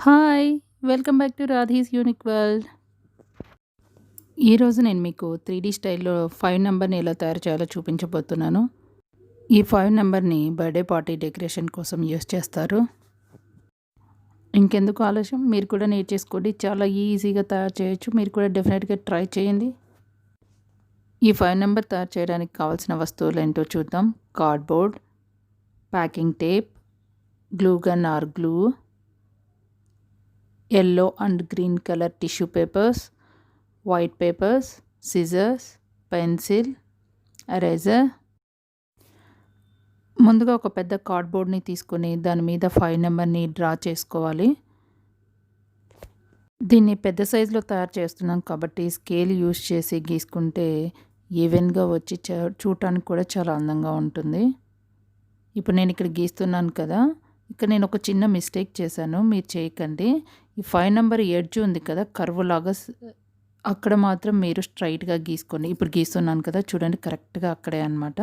Hi! Welcome back to Radhi's unique world. ఈరోజు నేను మీకు 3D స్టైల్‌లో 5 నంబర్‌ని ఎలా తయారు చేయాలో చూపించబోతున్నాను. ఈ 5 నంబర్‌ని బర్త్‌డే పార్టీ డెకరేషన్ కోసం యూజ్ చేస్తారు. ఇంకెందుకు ఆలస్యం, మీరు కూడా నేర్చేసుకోండి. చాలా ఈజీగా తయారు చేయొచ్చు. మీరు కూడా డెఫినెట్‌గా ట్రై చేయండి. ఈ 5 నంబర్ తయారు చేయడానికి కావాల్సిన వస్తువులు ఏంటో చూద్దాం. Cardboard, packing tape, glue gun or glue, yellow and green color tissue papers, white papers, scissors, pencil, eraser. ముందుగా ఒక పెద్ద కార్డ్బోర్డ్ని తీసుకొని దాని మీద 5 నెంబర్ని డ్రా చేసుకోవాలి. దీన్ని పెద్ద సైజులో తయారు చేస్తున్నాం కాబట్టి స్కేల్ యూస్ చేసి గీసుకుంటే ఈవెన్గా వచ్చి చూడటానికి కూడా చాలా అందంగా ఉంటుంది. ఇప్పుడు నేను ఇక్కడ గీస్తున్నాను కదా, ఇక్కడ నేను ఒక చిన్న మిస్టేక్ చేశాను, మీరు చేయకండి. ఈ 5 నెంబర్ ఎడ్జ్ ఉంది కదా, కర్వ్ లాగా, అక్కడ మాత్రం మీరు స్ట్రైట్గా గీసుకోండి. ఇప్పుడు గీస్తున్నాను కదా, చూడండి కరెక్ట్గా అక్కడే అనమాట.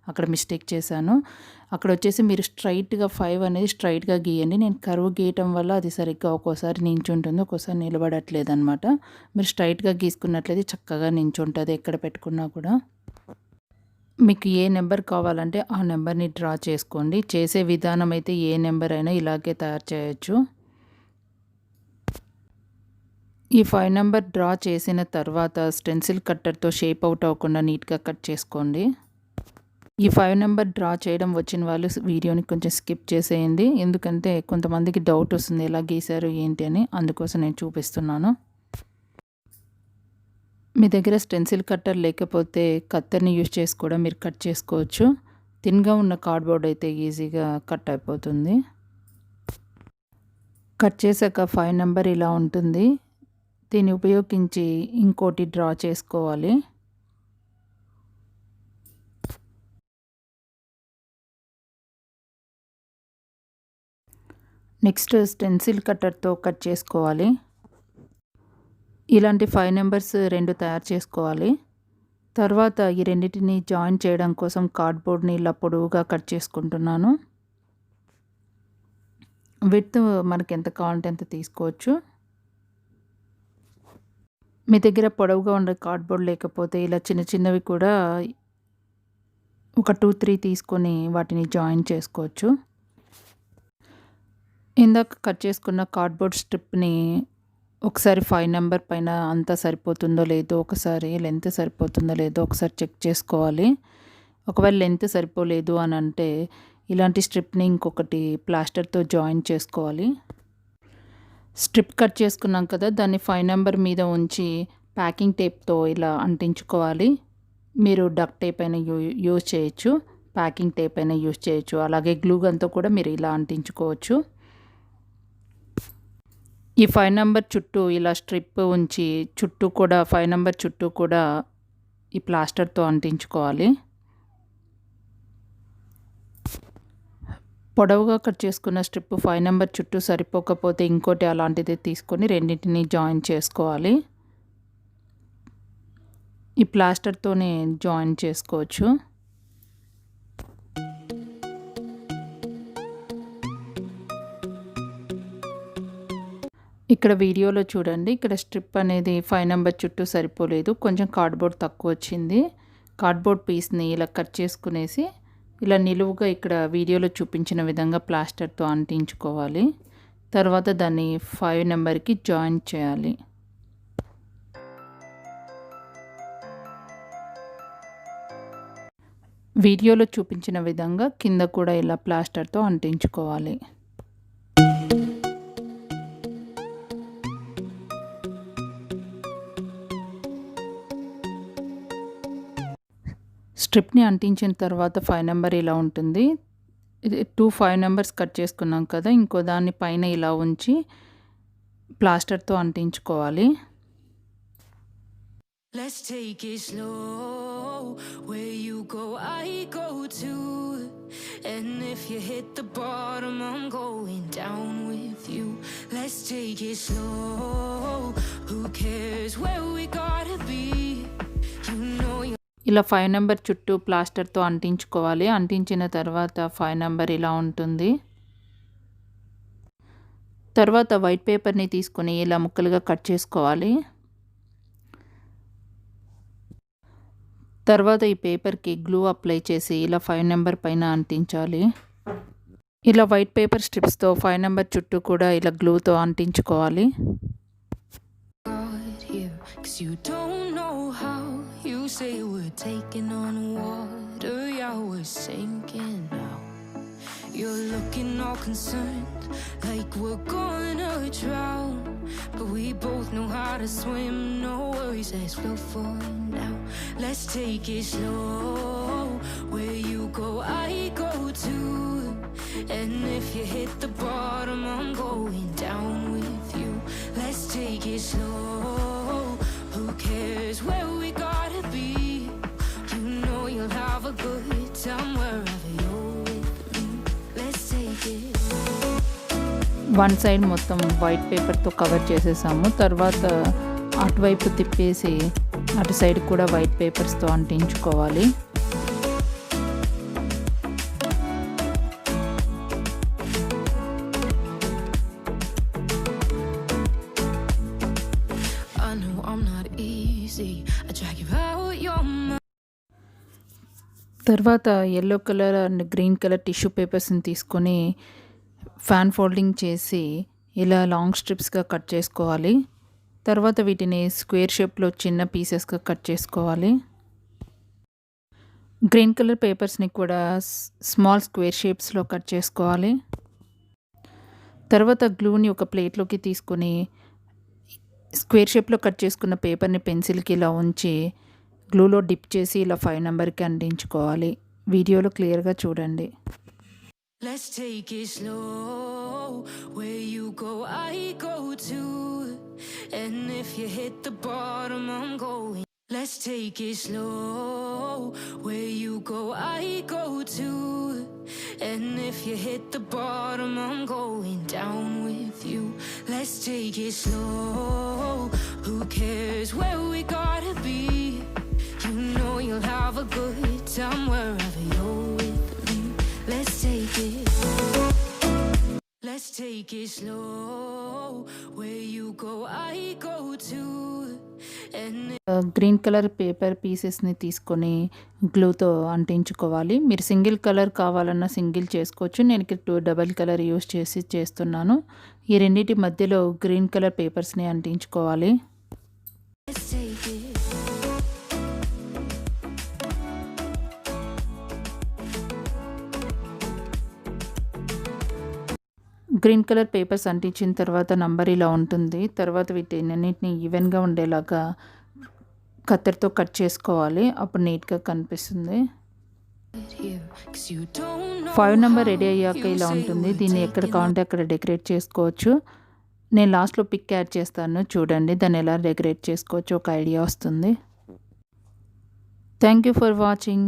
అక్కడ మిస్టేక్ చేశాను. అక్కడ వచ్చేసి మీరు స్ట్రైట్గా 5 అనేది స్ట్రైట్గా గీయండి. నేను కర్వ్ గీయటం వల్ల అది సరిగ్గా ఒక్కోసారి నించుంటుంది, ఒక్కోసారి నిలబడట్లేదు అనమాట. మీరు స్ట్రైట్గా గీసుకున్నట్లయితే చక్కగా నించుంటుంది ఎక్కడ పెట్టుకున్నా కూడా. మీకు ఏ నెంబర్ కావాలంటే ఆ నెంబర్ని డ్రా చేసుకోండి. చేసే విధానం అయితే ఏ నెంబర్ అయినా ఇలాగే తయారు చేయొచ్చు. ఈ 5 నెంబర్ డ్రా చేసిన తర్వాత స్టెన్సిల్ కట్టర్తో షేప్ అవుట్ అవ్వకుండా నీట్గా కట్ చేసుకోండి. ఈ 5 నెంబర్ డ్రా చేయడం వచ్చిన వాళ్ళు వీడియోని కొంచెం స్కిప్ చేసేయండి, ఎందుకంటే కొంతమందికి డౌట్ వస్తుంది ఎలా గీశారు ఏంటి అని. అందుకోసం నేను చూపిస్తున్నాను. మీ దగ్గర స్టెన్సిల్ కట్టర్ లేకపోతే కత్తర్ని యూజ్ చేసి కూడా మీరు కట్ చేసుకోవచ్చు. థిన్గా ఉన్న కార్డ్బోర్డ్ అయితే ఈజీగా కట్ అయిపోతుంది. కట్ చేశాక 5 నెంబర్ ఇలా ఉంటుంది. దీన్ని ఉపయోగించి ఇంకోటి డ్రా చేసుకోవాలి. నెక్స్ట్ స్టెన్సిల్ కట్టర్తో కట్ చేసుకోవాలి. ఇలాంటి 5 నెంబర్స్ 2 తయారు చేసుకోవాలి. తర్వాత ఈ రెండింటిని జాయిన్ చేయడం కోసం కార్డ్బోర్డ్ని ఇలా పొడవుగా కట్ చేసుకుంటున్నాను. విడ్త్ మనకి ఎంత కావాలంటే అంత తీసుకోవచ్చు. మీ దగ్గర పొడవుగా ఉండే కార్డ్బోర్డ్ లేకపోతే ఇలా చిన్న చిన్నవి కూడా ఒక 2-3 తీసుకొని వాటిని జాయిన్ చేసుకోవచ్చు. ఇందాక కట్ చేసుకున్న కార్డ్బోర్డ్ స్ట్రిప్ని ఒకసారి 5 నెంబర్ పైన అంతా సరిపోతుందో లేదో, ఒకసారి లెంత్ సరిపోతుందో లేదో ఒకసారి చెక్ చేసుకోవాలి. ఒకవేళ లెంత్ సరిపోలేదు అని అంటే ఇలాంటి స్ట్రిప్ని ఇంకొకటి ప్లాస్టర్తో జాయిన్ చేసుకోవాలి. స్ట్రిప్ కట్ చేసుకున్నాం కదా, దాన్ని 5 నెంబర్ మీద ఉంచి ప్యాకింగ్ టేప్తో ఇలా అంటించుకోవాలి. మీరు డక్ టేప్ అయినా యూజ్ చేయొచ్చు, ప్యాకింగ్ టేప్ అయినా యూజ్ చేయొచ్చు, అలాగే గ్లూ గన్తో కూడా మీరు ఇలా అంటించుకోవచ్చు. ఈ 5 నెంబర్ చుట్టూ ఇలా స్ట్రిప్ ఉంచి చుట్టూ కూడా 5 నెంబర్ చుట్టూ కూడా ఈ ప్లాస్టర్తో అంటించుకోవాలి. పొడవుగా కట్ చేసుకున్న స్ట్రిప్ 5 నెంబర్ చుట్టూ సరిపోకపోతే ఇంకోటి అలాంటిది తీసుకొని రెండింటిని జాయిన్ చేసుకోవాలి. ఈ ప్లాస్టర్తోనే జాయిన్ చేసుకోవచ్చు. ఇక్కడ వీడియోలో చూడండి, ఇక్కడ స్ట్రిప్ అనేది 5 నెంబర్ చుట్టూ సరిపోలేదు, కొంచెం కార్డ్బోర్డ్ తక్కువ వచ్చింది. కార్డ్బోర్డ్ పీస్ని ఇలా కట్ చేసుకునేసి ఇలా నిలువుగా ఇక్కడ వీడియోలో చూపించిన విధంగా ప్లాస్టర్తో అంటించుకోవాలి. తర్వాత దాన్ని 5 నెంబర్కి జాయిన్ చేయాలి. వీడియోలో చూపించిన విధంగా కింద కూడా ఇలా ప్లాస్టర్తో అంటించుకోవాలి. స్ట్రిప్ని అంటించిన తర్వాత 5 నెంబర్ ఇలా ఉంటుంది. ఇది 5 నెంబర్స్ కట్ చేసుకున్నాం కదా, ఇంకో దాన్ని పైన ఇలా ఉంచి ప్లాస్టర్తో అంటించుకోవాలి. Let's take it slow. Where you go, I go too. And if you hit the bottom, I'm going down with you. Let's take it slow. Who cares where we gotta be? You know you. ఇలా 5 number చుట్టూ ప్లాస్టర్తో అంటించుకోవాలి. అంటించిన తర్వాత 5 number ఇలా ఉంటుంది. తర్వాత white పేపర్ని తీసుకొని ఇలా ముక్కలుగా కట్ చేసుకోవాలి. తర్వాత ఈ పేపర్కి గ్లూ అప్లై చేసి ఇలా 5 నెంబర్ పైన అంటించాలి. ఇలా వైట్ పేపర్ స్ట్రిప్స్తో 5 నెంబర్ చుట్టూ కూడా ఇలా గ్లూతో అంటించుకోవాలి. You're looking all concerned, like we're gonna drown. But we both know how to swim, no worries, let's go for now. Let's take it slow, where you go, I go too. And if you hit the bottom, I'm going down with you. Let's take it slow, who cares where we gotta be? You know you'll have a good time wherever you're with me. Let's take it. One side మొత్తం white పేపర్తో cover చేసేసాము. తర్వాత అటువైపు తిప్పేసి అటు side కూడా white పేపర్స్తో అంటించుకోవాలి. తర్వాత yellow colour and green colour tissue పేపర్స్ని తీసుకొని ఫ్యాన్ ఫోల్డింగ్ చేసి ఇలా లాంగ్ స్ట్రిప్స్గా కట్ చేసుకోవాలి. తర్వాత వీటిని స్క్వేర్ షేప్లో చిన్న పీసెస్గా కట్ చేసుకోవాలి. గ్రీన్ కలర్ పేపర్స్ని కూడా స్మాల్ స్క్వేర్ షేప్స్లో కట్ చేసుకోవాలి. తర్వాత గ్లూని ఒక ప్లేట్లోకి తీసుకొని స్క్వేర్ షేప్లో కట్ చేసుకున్న పేపర్ని పెన్సిల్కి ఇలా ఉంచి గ్లూలో డిప్ చేసి ఇలా 5 నెంబర్కి అంటించుకోవాలి. వీడియోలో క్లియర్గా చూడండి. Let's take it slow, where you go, I go too. And if you hit the bottom, I'm going. Let's take it slow, where you go, I go too. And if you hit the bottom, I'm going down with you. Let's take it slow, who cares where we gotta be? You know you'll have a good time wherever you're with me. Let's take it. Let's take it slow, where you go, I go too. Green colour paper పీసెస్ని తీసుకొని గ్లూతో అంటించుకోవాలి. మీరు single colour కావాలన్నా single చేసుకోవచ్చు. నేను ఇక్కడ double colour use చేసి చేస్తున్నాను. ఈ రెండింటి మధ్యలో గ్రీన్ కలర్ పేపర్స్ని అంటించుకోవాలి. గ్రీన్ కలర్ పేపర్స్ అంటించిన తర్వాత నంబర్ ఇలా ఉంటుంది. తర్వాత వీటన్నిటిని ఈవెన్గా ఉండేలాగా కత్తెరతో కట్ చేసుకోవాలి. అప్పుడు నీట్గా కనిపిస్తుంది. 5 నెంబర్ రెడీ అయ్యాక ఇలా ఉంటుంది. దీన్ని ఎక్కడ కావాలంటే అక్కడ డెకరేట్ చేసుకోవచ్చు. నేను లాస్ట్లో పిక్ యాడ్ చేస్తాను, చూడండి. దాన్ని ఎలా డెకరేట్ చేసుకోవచ్చు ఒక ఐడియా వస్తుంది. Thank you for watching.